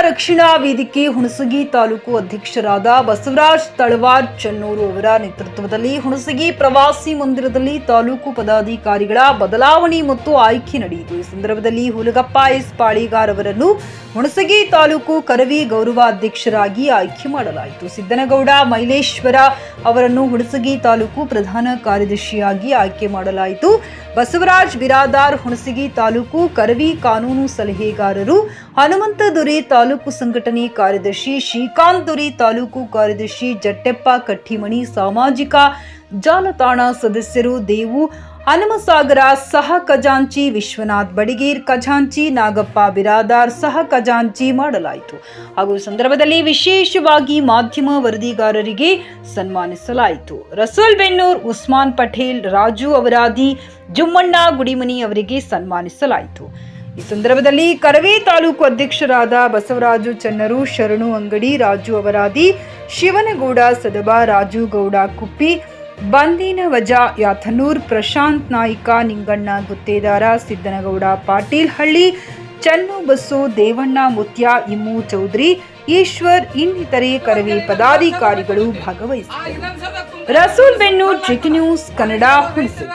ರಕ್ಷಣಾ ವೇದಿಕೆ ಹುಣಸಗಿ ತಾಲೂಕು ಅಧ್ಯಕ್ಷರಾದ ಬಸವರಾಜ್ ತಳವಾರ್ ಚನ್ನೂರು ಅವರ ನೇತೃತ್ವದಲ್ಲಿ ಹುಣಸಗಿ ಪ್ರವಾಸಿ ಮಂದಿರದಲ್ಲಿ ತಾಲೂಕು ಪದಾಧಿಕಾರಿಗಳ ಬದಲಾವಣೆ ಮತ್ತು ಆಯ್ಕೆ ನಡೆಯಿತು. ಈ ಸಂದರ್ಭದಲ್ಲಿ ಹುಲಗಪ್ಪ ಎಸ್ ಪಾಳಿಗಾರ್ ಅವರನ್ನು ಹುಣಸಗಿ ತಾಲೂಕು ಕರವಿ ಗೌರವಾಧ್ಯಕ್ಷರಾಗಿ ಆಯ್ಕೆ ಮಾಡಲಾಯಿತು. ಸಿದ್ದನಗೌಡ ಮೈಲೇಶ್ವರ ಅವರನ್ನು ಹುಣಸಗಿ ತಾಲೂಕು ಪ್ರಧಾನ ಕಾರ್ಯದರ್ಶಿಯಾಗಿ ಆಯ್ಕೆ ಮಾಡಲಾಯಿತು. ಬಸವರಾಜ್ ಬಿರಾದಾರ್ ಹುಣಸಗಿ ತಾಲೂಕು ಕರವಿ ಕಾನೂನು ಸಲಹೆಗಾರರು, ಹನುಮಂತ ದೊರೆ ತಾಲೂಕು ಸಂಘಟನೆ ಕಾರ್ಯದರ್ಶಿ, ಶ್ರೀಕಾಂತ್ ದೊರೆ ತಾಲೂಕು ಕಾರ್ಯದರ್ಶಿ, ಜಟ್ಟೆಪ್ಪ ಕಟ್ಟಿಮಣಿ ಸಾಮಾಜಿಕ ಜಾಲತಾಣ ಸದಸ್ಯರು, ದೇವು ಹನುಮಸಾಗರ ಸಹ ಖಜಾಂಚಿ, ವಿಶ್ವನಾಥ್ ಬಡಿಗೇರ್ ಖಜಾಂಚಿ, ನಾಗಪ್ಪ ಬಿರಾದಾರ್ ಸಹ ಖಜಾಂಚಿ ಮಾಡಲಾಯಿತು. ಹಾಗೂ ಈ ಸಂದರ್ಭದಲ್ಲಿ ವಿಶೇಷವಾಗಿ ಮಾಧ್ಯಮ ವರದಿಗಾರರಿಗೆ ಸನ್ಮಾನಿಸಲಾಯಿತು. ರಸೂಲ್ ಬೆನ್ನೂರ್, ಉಸ್ಮಾನ್ ಪಟೇಲ್, ರಾಜು ಅವರಾದಿ, ಜುಮ್ಮಣ್ಣ ಗುಡಿಮನಿ ಅವರಿಗೆ ಸನ್ಮಾನಿಸಲಾಯಿತು. ಈ ಸಂದರ್ಭದಲ್ಲಿ ಕರವೇ ತಾಲೂಕು ಅಧ್ಯಕ್ಷರಾದ ಬಸವರಾಜು ಚನ್ನರು, ಶರಣು ಅಂಗಡಿ, ರಾಜು ಅವರಾದಿ, ಶಿವನಗೌಡ ಸದಬ, ರಾಜು ಗೌಡ ಕುಪ್ಪಿ, ಬಂದೀನ ವಜಾ ಯಾಥನೂರ್, ಪ್ರಶಾಂತ್ ನಾಯ್ಕ, ನಿಂಗಣ್ಣ ಗುತ್ತೇದಾರ, ಸಿದ್ದನಗೌಡ ಪಾಟೀಲ್ ಹಳ್ಳಿ, ಚನ್ನು ಬಸ್ಸು, ದೇವಣ್ಣ ಮುತ್ಯ, ಇಮ್ಮು ಚೌಧರಿ, ಈಶ್ವರ್ ಇನ್ನಿತರೆ ಕರವೇ ಪದಾಧಿಕಾರಿಗಳು ಭಾಗವಹಿಸಿದ್ದರು. ರಸೂಲ್ ಬೆನ್ನೂರ್, ಜಿಕೆ ನ್ಯೂಸ್ ಕನ್ನಡ, ಹುಣಸಗಿ.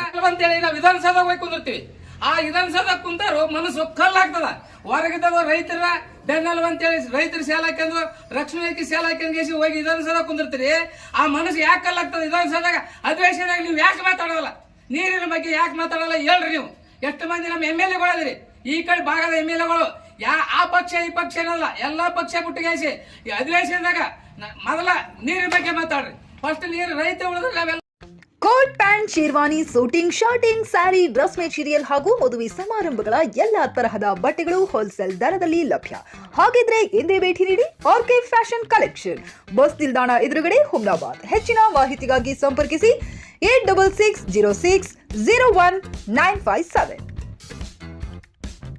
ಆ ವಿಧಾನಸೌಧ ಕುಂತಾರು ಮನಸ್ಸು ಕಲ್ಲಾಗ್ತದ. ಹೊರಗಿದ್ದ ರೈತರ ಬೆನ್ನಲ್ ಅಂತೇಳಿ ರೈತರ ಸೇಲ್ ಹಾಕೊಂಡು ರಕ್ಷಣೆ ಸೇಲ್ ಹಾಕೊಂಡು ಹೋಗಿ ವಿಧಾನಸೌಧ ಕುಂದಿರ್ತೀರಿ. ಆ ಮನಸ್ಸು ಯಾಕೆ ಕಲ್ಲಾಗ್ತದ? ವಿಧಾನಸೌಧದಾಗ ಅಧಿವೇಶನದಾಗ ನೀವು ಯಾಕೆ ಮಾತಾಡೋಲ್ಲ? ನೀರಿನ ಬಗ್ಗೆ ಯಾಕೆ ಮಾತಾಡಲ್ಲ ಹೇಳ್ರಿ. ನೀವು ಎಷ್ಟು ಮಂದಿ ನಮ್ಮ MLA ಈ ಕಡೆ ಭಾಗದ MLA ಆ ಪಕ್ಷ ಈ ಪಕ್ಷ ಏನಲ್ಲ, ಎಲ್ಲಾ ಪಕ್ಷ ಮುಟ್ಟಿಗೆಸಿ ಈ ಅಧಿವೇಶನದಾಗ ಮೊದಲ ನೀರಿನ ಬಗ್ಗೆ ಮಾತಾಡ್ರಿ. ಫಸ್ಟ್ ನೀರು ರೈತ ಉಳಿದ್ರೆ coat pant, sherwani, suiting, shirting, sari, dress material ಹಾಗೂ ಮದುವೆ ಸಮಾರಂಭಗಳ ಎಲ್ಲಾ ತರಹದ ಬಟ್ಟೆಗಳು ಹೋಲ್ಸೇಲ್ ದರದಲ್ಲಿ ಲಭ್ಯ. ಹಾಗಿದ್ರೆ ಎಂದೇ ಭೇಟಿ ನೀಡಿ ಆರ್ಕೆ ಫ್ಯಾಷನ್ ಕಲೆಕ್ಷನ್, ಬಸ್ ನಿಲ್ದಾಣ ಎದುರುಗಡೆ, ಹುಮ್ನಾಬಾದ್. ಹೆಚ್ಚಿನ ಮಾಹಿತಿಗಾಗಿ ಸಂಪರ್ಕಿಸಿ 8660601957.